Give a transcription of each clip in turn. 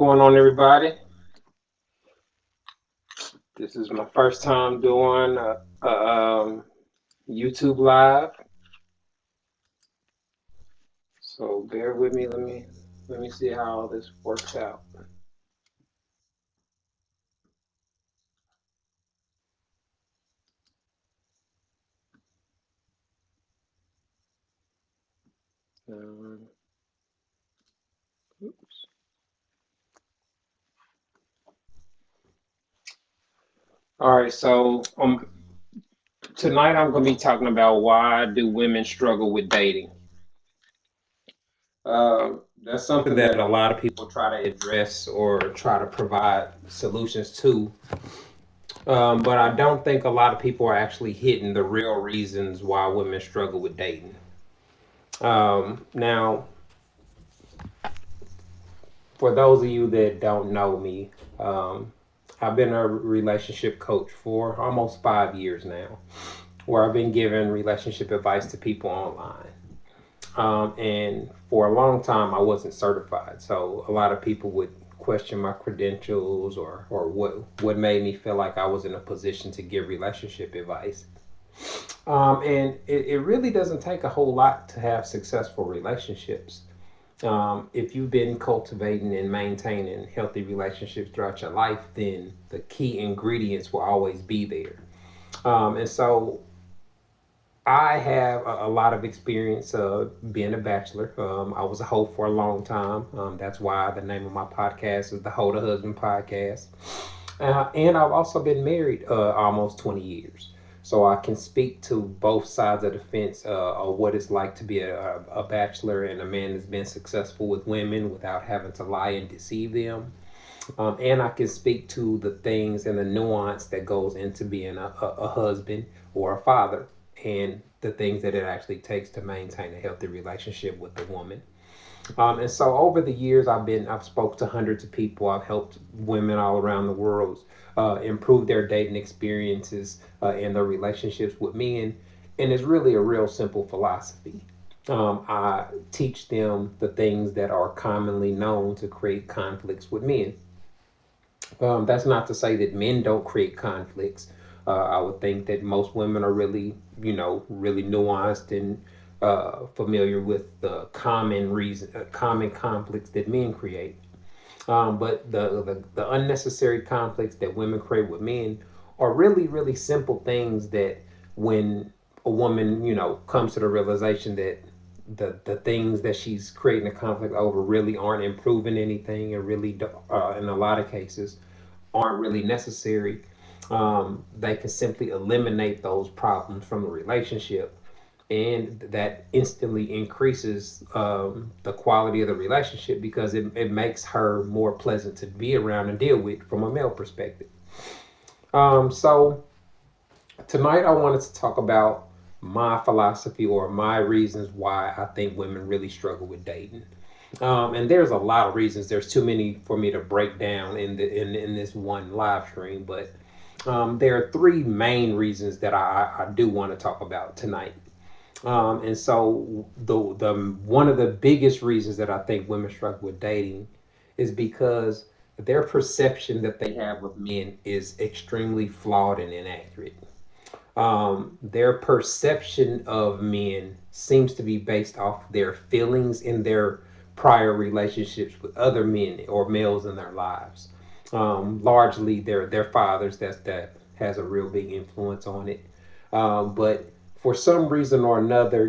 Going on, everybody? This is my first time doing a YouTube live, so bear with me. Let me see how all this works out. Um, oops. All right, so tonight I'm going to be talking about why do women struggle with dating. That's something that a lot of people try to address or try to provide solutions to. But I don't think a lot of people are actually hitting the real reasons why women struggle with dating. Now, for those of you that don't know me, um, I've been a relationship coach for almost 5 years now, where I've been giving relationship advice to people online. And for a long time, I wasn't certified, so a lot of people would question my credentials or what made me feel like I was in a position to give relationship advice. And it really doesn't take a whole lot to have successful relationships. If you've been cultivating and maintaining healthy relationships throughout your life, then the key ingredients will always be there. And so I have a lot of experience being a bachelor. I was a hoe for a long time. That's why the name of my podcast is the Hoe to Husband Podcast. And I've also been married almost 20 years. So I can speak to both sides of the fence of what it's like to be a bachelor and a man that's been successful with women without having to lie and deceive them. And I can speak to the things and the nuance that goes into being a husband or a father and the things that it actually takes to maintain a healthy relationship with a woman. And so over the years, I've spoke to hundreds of people. I've helped women all around the world improve their dating experiences and their relationships with men. And it's really a real simple philosophy. I teach them the things that are commonly known to create conflicts with men. That's not to say that men don't create conflicts. I would think that most women are really, really nuanced and familiar with the common conflicts that men create. But the unnecessary conflicts that women create with men are really, really simple things that when a woman, comes to the realization that the things that she's creating a conflict over really aren't improving anything and really, in a lot of cases, aren't really necessary, they can simply eliminate those problems from the relationship, and that instantly increases the quality of the relationship because it makes her more pleasant to be around and deal with from a male perspective. So tonight I wanted to talk about my philosophy or my reasons why I think women really struggle with dating. And there's a lot of reasons. There's too many for me to break down in this one live stream, but there are three main reasons that I do want to talk about tonight. And so the one of the biggest reasons that I think women struggle with dating is because their perception that they have of men is extremely flawed and inaccurate. Their perception of men seems to be based off their feelings in their prior relationships with other men or males in their lives. Largely their fathers. That has a real big influence on it. But for some reason or another,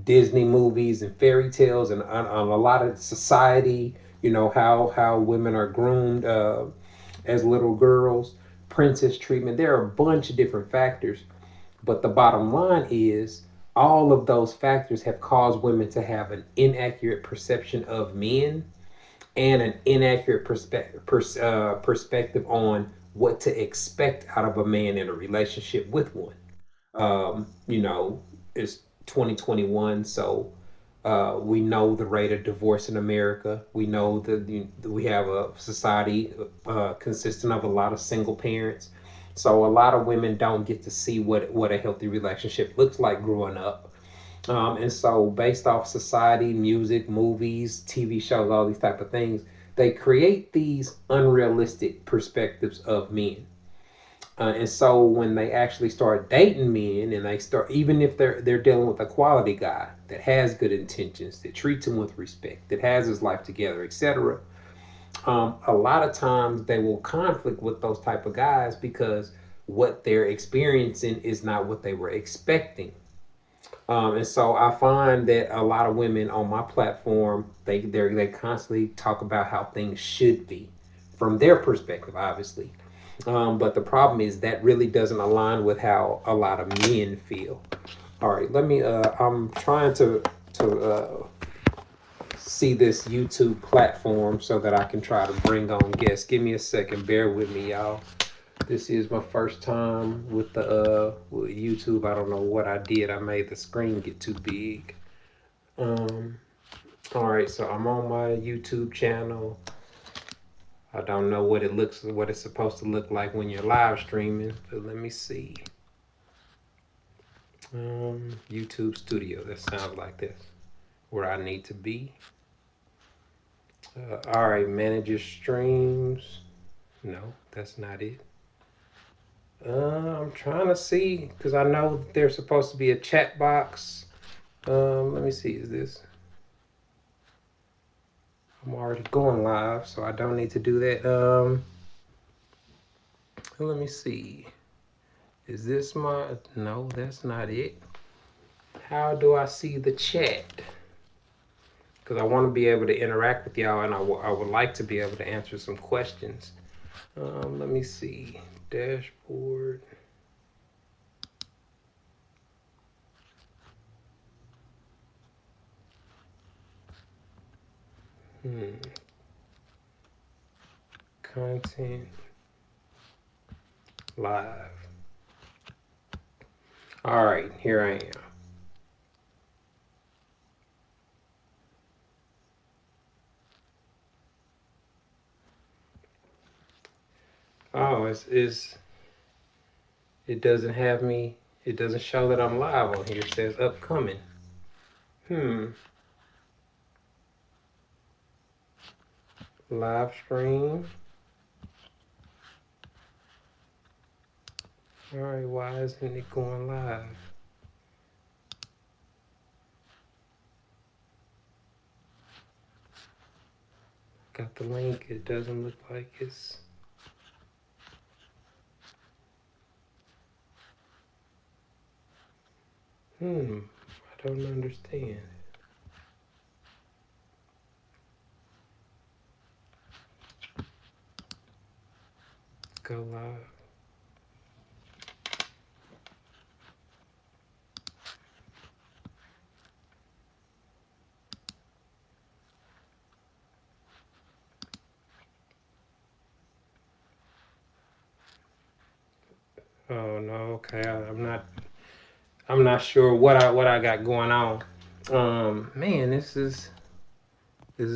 Disney movies and fairy tales and a lot of society, how women are groomed as little girls, princess treatment. There are a bunch of different factors, but the bottom line is all of those factors have caused women to have an inaccurate perception of men and an inaccurate perspective on what to expect out of a man in a relationship with one. It's 2021, so we know the rate of divorce in America. We know that we have a society consisting of a lot of single parents. So a lot of women don't get to see what a healthy relationship looks like growing up. And so based off society, music, movies, TV shows, all these type of things, they create these unrealistic perspectives of men. And so when they actually start dating men, and they start, even if they're dealing with a quality guy that has good intentions, that treats him with respect, that has his life together, etc., a lot of times they will conflict with those type of guys because what they're experiencing is not what they were expecting. And so I find that a lot of women on my platform, they constantly talk about how things should be from their perspective, obviously. But the problem is that really doesn't align with how a lot of men feel. All right, let me. I'm trying to see this YouTube platform so that I can try to bring on guests. Give me a second. Bear with me, y'all. This is my first time with the with YouTube. I don't know what I did. I made the screen get too big. Um, all right, so I'm on my YouTube channel. I don't know what it's supposed to look like when you're live streaming, but let me see. YouTube Studio. That sounds like this. Where I need to be. All right, manage your streams. No, that's not it. I'm trying to see because I know that there's supposed to be a chat box. Let me see. Is this? I'm already going live, so I don't need to do that. Let me see. Is this my? No, that's not it. How do I see the chat? Because I want to be able to interact with y'all, and I would like to be able to answer some questions. Let me see. Dashboard. Content. Live. All right, here I am. Oh, it doesn't have me. It doesn't show that I'm live on here. It says upcoming. Live stream. All right, why isn't it going live? Got the link. It doesn't look like it's. I don't understand. Go live. Oh no, okay. I'm not sure what I got going on. Man, this is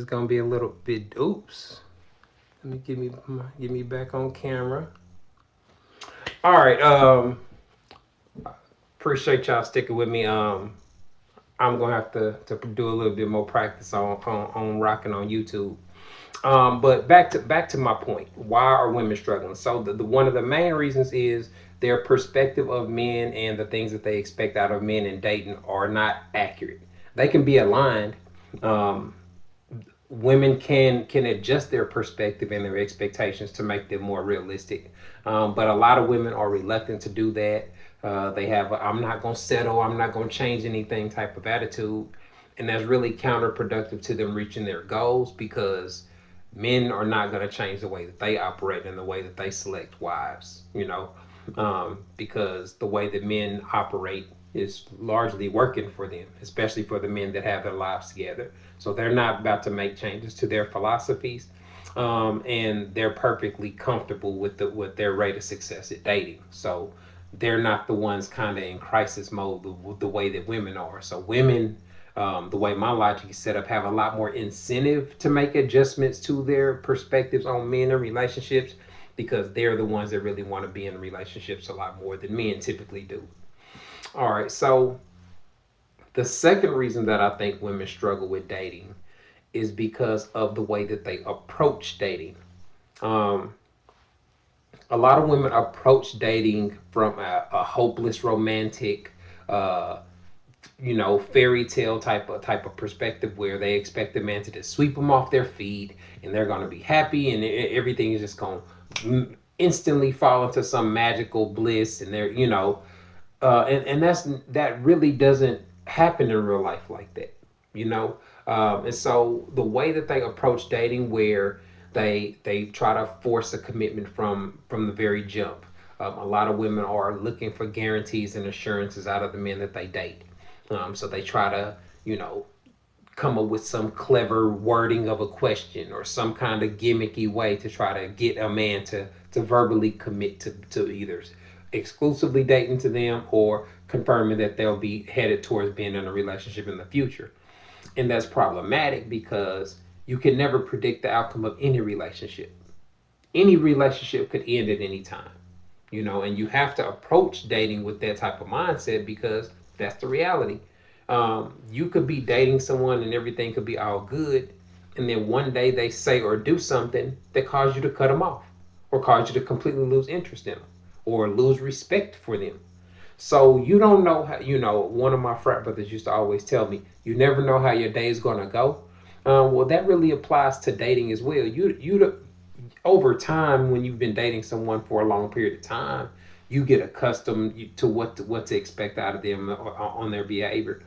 gonna be a little bit. Oops. Let me get me back on camera. All right. Appreciate y'all sticking with me. I'm gonna have to do a little bit more practice on rocking on YouTube. But back to my point. Why are women struggling? So the one of the main reasons is their perspective of men and the things that they expect out of men in dating are not accurate. They can be aligned. Um, Women can adjust their perspective and their expectations to make them more realistic. But a lot of women are reluctant to do that. They have a, I'm not going to settle, I'm not going to change anything type of attitude. And that's really counterproductive to them reaching their goals because men are not going to change the way that they operate and the way that they select wives, because the way that men operate is largely working for them, especially for the men that have their lives together. So they're not about to make changes to their philosophies, and they're perfectly comfortable with their rate of success at dating. So they're not the ones kind of in crisis mode the way that women are. So women, the way my logic is set up, have a lot more incentive to make adjustments to their perspectives on men and relationships because they're the ones that really want to be in relationships a lot more than men typically do. All right, so the second reason that I think women struggle with dating is because of the way that they approach dating. Um, a lot of women approach dating from a hopeless romantic, uh, fairy tale type of perspective where they expect the man to just sweep them off their feet and they're going to be happy and everything is just going to instantly fall into some magical bliss and they're and that really doesn't happen in real life like that, you know. And so the way that they approach dating, where they try to force a commitment from the very jump. A lot of women are looking for guarantees and assurances out of the men that they date. So they try to, you know, come up with some clever wording of a question or some kind of gimmicky way to try to get a man to verbally commit to either exclusively dating to them or confirming that they'll be headed towards being in a relationship in the future. And that's problematic because you can never predict the outcome of any relationship. Any relationship could end at any time, and you have to approach dating with that type of mindset because that's the reality. You could be dating someone and everything could be all good, and then one day they say or do something that cause you to cut them off, or cause you to completely lose interest in them, or lose respect for them. So you don't know how. One of my frat brothers used to always tell me, "You never know how your day is gonna go." Well, that really applies to dating as well. Over time, when you've been dating someone for a long period of time, you get accustomed to what to expect out of them on their behavior.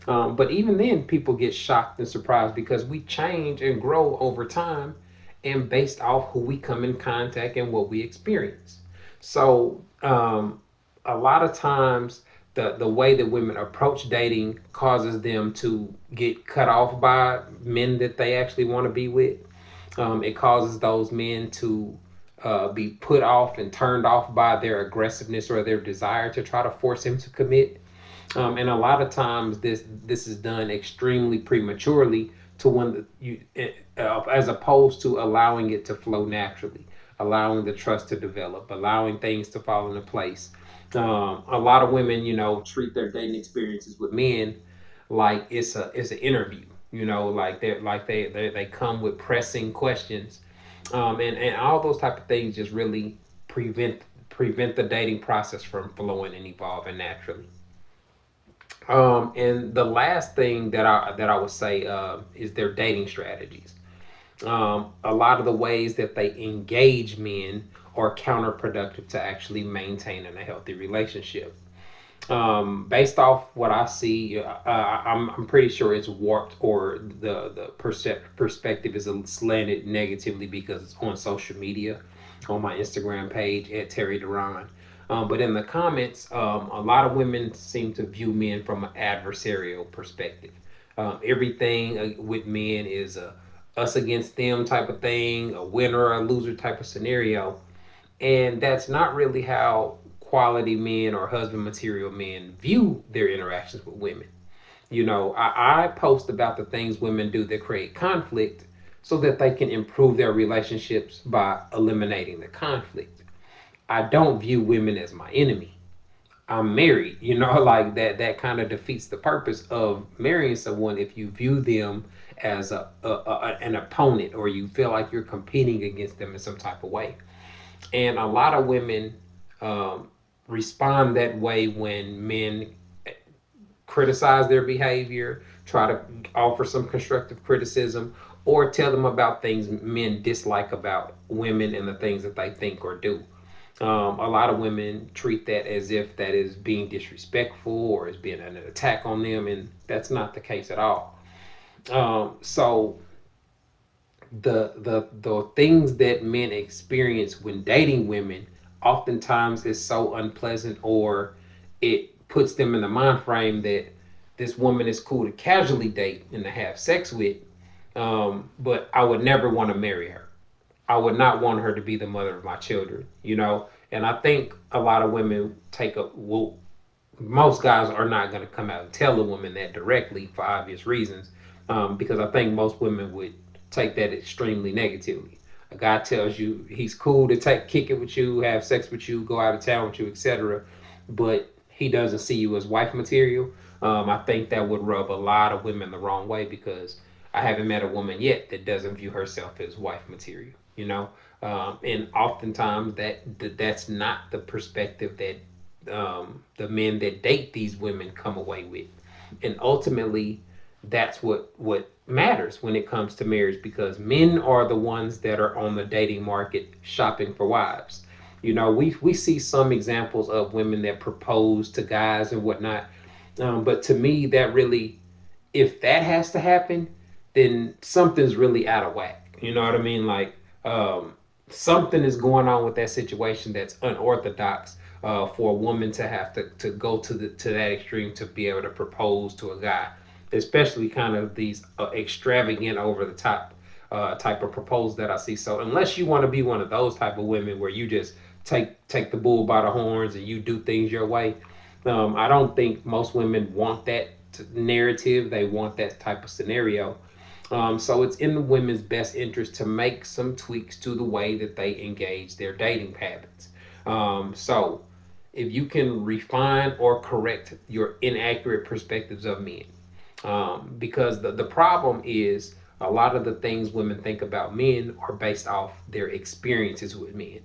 But even then, people get shocked and surprised because we change and grow over time, and based off who we come in contact and what we experience. So a lot of times, the way that women approach dating causes them to get cut off by men that they actually want to be with. It causes those men to be put off and turned off by their aggressiveness or their desire to try to force him to commit. And a lot of times, this is done extremely prematurely to as opposed to allowing it to flow naturally, allowing the trust to develop, allowing things to fall into place. A lot of women, treat their dating experiences with men like it's an interview. Like they come with pressing questions, and all those type of things just really prevent the dating process from flowing and evolving naturally. And the last thing that I would say is their dating strategies. A lot of the ways that they engage men are counterproductive to actually maintaining a healthy relationship. Based off what I see, I'm pretty sure it's warped or the perspective is slanted negatively because it's on social media, on my Instagram page at Terry Duran. But in the comments, a lot of women seem to view men from an adversarial perspective. Everything with men is a us against them type of thing, a winner or a loser type of scenario. And that's not really how quality men or husband material men view their interactions with women. I post about the things women do that create conflict so that they can improve their relationships by eliminating the conflict. I don't view women as my enemy. I'm married, like that kind of defeats the purpose of marrying someone if you view them as an opponent or you feel like you're competing against them in some type of way. And a lot of women um, respond that way when men criticize their behavior, try to offer some constructive criticism, or tell them about things men dislike about women and the things that they think or do. A lot of women treat that as if that is being disrespectful or as being an attack on them, and that's not the case at all. So the things that men experience when dating women oftentimes is so unpleasant, or it puts them in the mind frame that this woman is cool to casually date and to have sex with, but I would never want to marry her. I would not want her to be the mother of my children. And I think a lot of women most guys are not going to come out and tell a woman that directly for obvious reasons, because I think most women would take that extremely negatively. A guy tells you he's cool to kick it with you, have sex with you, go out of town with you, etc., but he doesn't see you as wife material. I think that would rub a lot of women the wrong way because I haven't met a woman yet that doesn't view herself as wife material, you know. And oftentimes that's not the perspective that the men that date these women come away with. And ultimately, that's what matters when it comes to marriage, because men are the ones that are on the dating market shopping for wives. You know, we see some examples of women that propose to guys and whatnot, but to me, that really, if that has to happen, then something's really out of whack. You know what I mean? Like, something is going on with that situation that's unorthodox, for a woman to have to go to that extreme to be able to propose to a guy, especially kind of these extravagant, over the top type of proposals that I see. So unless you want to be one of those type of women where you just take the bull by the horns and you do things your way, I don't think most women want that narrative. They want that type of scenario. So it's in the women's best interest to make some tweaks to the way that they engage their dating habits. So if you can refine or correct your inaccurate perspectives of men, because the problem is a lot of the things women think about men are based off their experiences with men.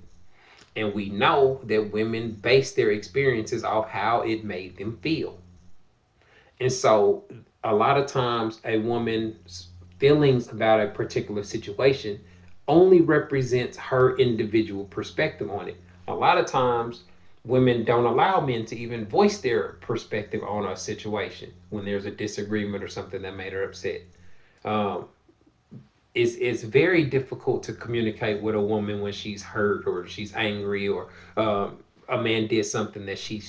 And we know that women base their experiences off how it made them feel. And so a lot of times a woman's feelings about a particular situation only represents her individual perspective on it. A lot of times women don't allow men to even voice their perspective on a situation when there's a disagreement or something that made her upset. Um, it's very difficult to communicate with a woman when she's hurt or she's angry, or a man did something that she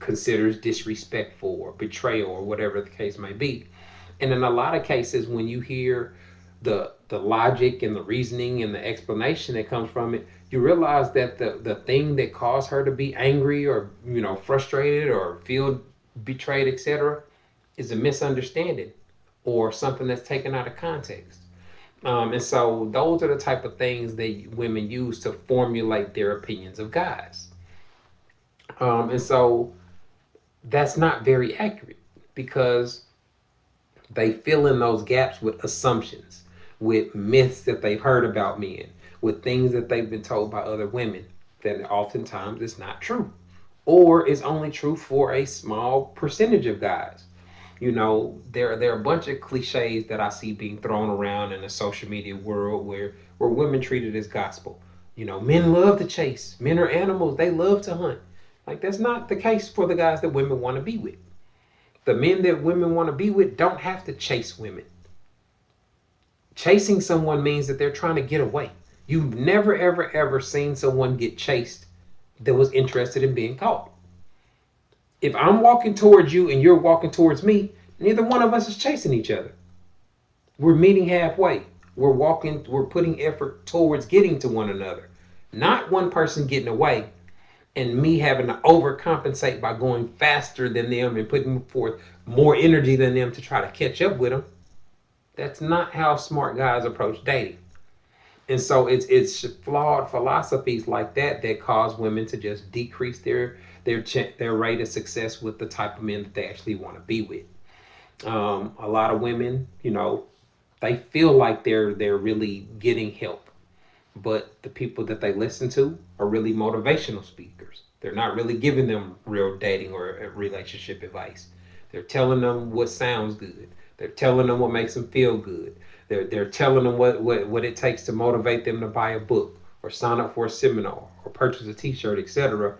considers disrespectful or betrayal or whatever the case may be. And in a lot of cases, when you hear the logic and the reasoning and the explanation that comes from it, you realize that the thing that caused her to be angry or frustrated or feel betrayed, etc., is a misunderstanding or something that's taken out of context. And so those are the type of things that women use to formulate their opinions of guys. And so that's not very accurate, because they fill in those gaps with assumptions, with myths that they've heard about men, with things that they've been told by other women that oftentimes is not true, or is only true for a small percentage of guys. There are a bunch of cliches that I see being thrown around in the social media world where women treat it as gospel. Men love to chase. Men are animals. They love to hunt. Like, that's not the case for the guys that women want to be with. The men that women want to be with don't have to chase women. Chasing someone means that they're trying to get away. You've never, ever, ever seen someone get chased that was interested in being caught. If I'm walking towards you and you're walking towards me, neither one of us is chasing each other. We're meeting halfway. We're putting effort towards getting to one another. Not one person getting away and me having to overcompensate by going faster than them and putting forth more energy than them to try to catch up with them. That's not how smart guys approach dating. And so it's flawed philosophies like that cause women to just decrease their rate of success with the type of men that they actually want to be with. A lot of women, they feel like they're really getting help, but the people that they listen to are really motivational speakers. They're not really giving them real dating or relationship advice. They're telling them what sounds good. They're telling them what makes them feel good. They're telling them what it takes to motivate them to buy a book or sign up for a seminar or purchase a t-shirt, etc.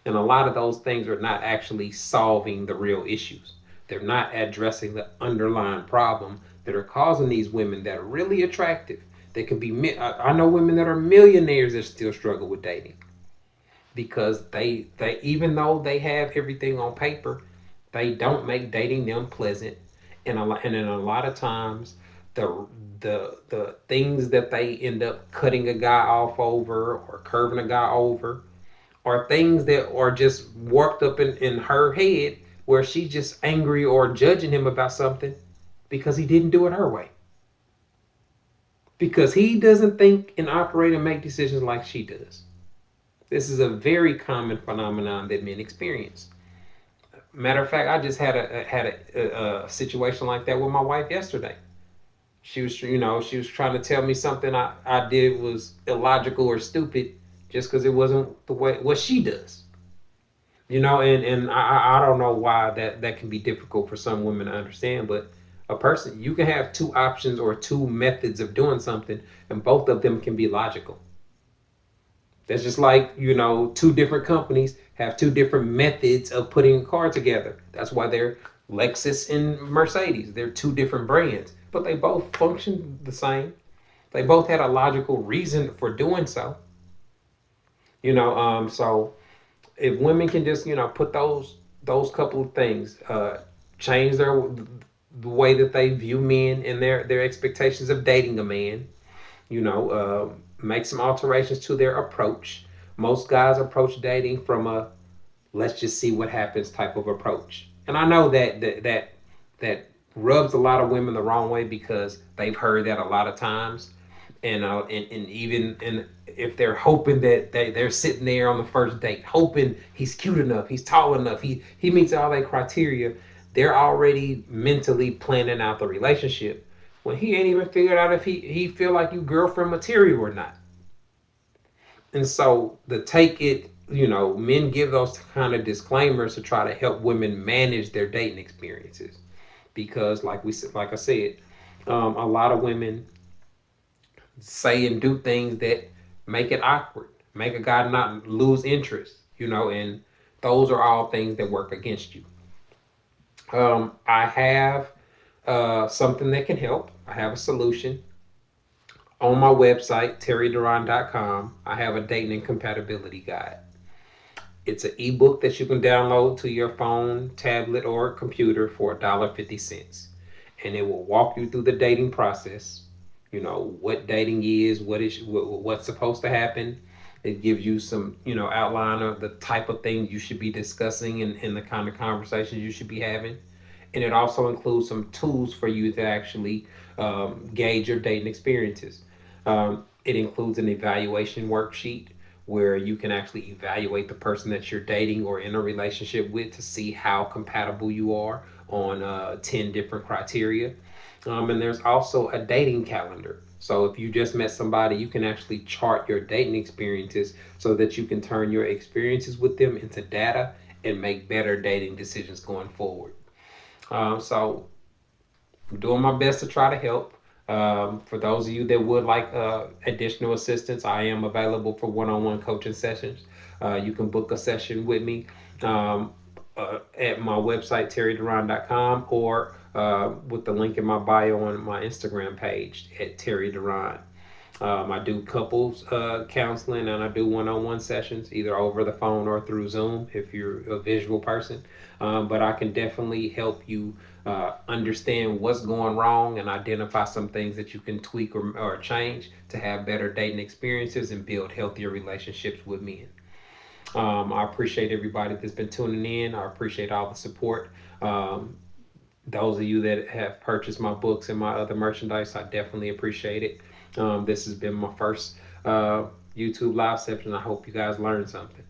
And a lot of those things are not actually solving the real issues. They're not addressing the underlying problem that are causing these women that are really attractive. They could be, I know women that are millionaires that still struggle with dating, because they even though they have everything on paper, they don't make dating them pleasant. And in a lot of times, the things that they end up cutting a guy off over or curving a guy over are things that are just warped up in her head, where she's just angry or judging him about something because he didn't do it her way. Because he doesn't think and operate and make decisions like she does. This is a very common phenomenon that men experience. Matter of fact, I just had a situation like that with my wife yesterday. She was, she was trying to tell me something I did was illogical or stupid just because it wasn't the way what she does. And I don't know why that can be difficult for some women to understand, but a person, you can have two options or two methods of doing something, and both of them can be logical. That's just like, two different companies have two different methods of putting a car together. That's why they're Lexus and Mercedes. They're two different brands, but they both function the same. They both had a logical reason for doing so. So if women can just, put those couple of things, change the way that they view men and their expectations of dating a man, make some alterations to their approach. Most guys approach dating from a let's just see what happens type of approach. And I know that rubs a lot of women the wrong way because they've heard that a lot of times. And even and if they're hoping that they're sitting there on the first date, hoping he's cute enough, he's tall enough, he meets all that criteria, they're already mentally planning out the relationship when he ain't even figured out if he feel like you girlfriend material or not. And so the take it, men give those kind of disclaimers to try to help women manage their dating experiences because, like I said, a lot of women say and do things that make it awkward, make a guy not lose interest, and those are all things that work against you. I have something that can help. I have a solution. On my website, terryduran.com, I have a dating and compatibility guide. It's an ebook that you can download to your phone, tablet, or computer for $1.50. And it will walk you through the dating process. What dating is, what's supposed to happen. It gives you some, outline of the type of things you should be discussing and the kind of conversations you should be having. And it also includes some tools for you to actually gauge your dating experiences. It includes an evaluation worksheet where you can actually evaluate the person that you're dating or in a relationship with to see how compatible you are on 10 different criteria. And there's also a dating calendar. So if you just met somebody, you can actually chart your dating experiences so that you can turn your experiences with them into data and make better dating decisions going forward. So I'm doing my best to try to help. For those of you that would like additional assistance, I am available for one-on-one coaching sessions. You can book a session with me at my website, terryduran.com, or with the link in my bio on my Instagram page at terryduran. I do couples counseling and I do one-on-one sessions either over the phone or through Zoom if you're a visual person. But I can definitely help you understand what's going wrong and identify some things that you can tweak or change to have better dating experiences and build healthier relationships with men. I appreciate everybody that's been tuning in. I appreciate all the support. Those of you that have purchased my books and my other merchandise, I definitely appreciate it. This has been my first YouTube live session. I hope you guys learned something.